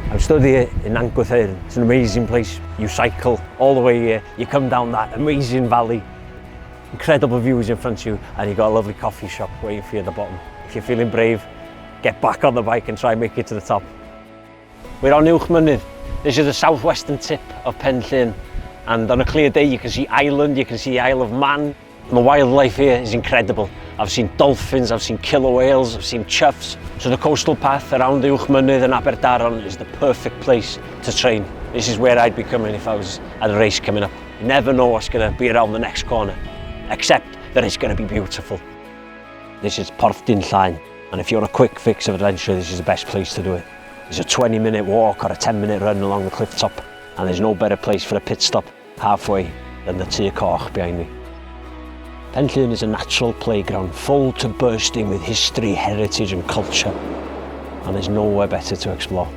I'm stood here in Nantgwrtheuyn. It's an amazing place. You cycle all the way here, you come down that amazing valley, incredible views in front of you, and you've got a lovely coffee shop waiting for you at the bottom. If you're feeling brave, get back on the bike and try and make it to the top. We're on Uwchmynydd. This is the southwestern tip of Penllyn, and on a clear day you can see Ireland, you can see Isle of Man. And the wildlife here is incredible. I've seen dolphins, I've seen killer whales, I've seen choughs. So the coastal path around the Uwchmynydd and Aberdaron is the perfect place to train. This is where I'd be coming if I was at a race coming up. You never know what's going to be around the next corner, except that it's going to be beautiful. This is Porth Dinllaen, and if you're a quick fix of adventure, this is the best place to do it. There's a 20-minute walk or a 10-minute run along the cliff top, and there's no better place for a pit stop halfway than the Tir Coch behind me. Penllyn is a natural playground full to bursting with history, heritage and culture, and there's nowhere better to explore.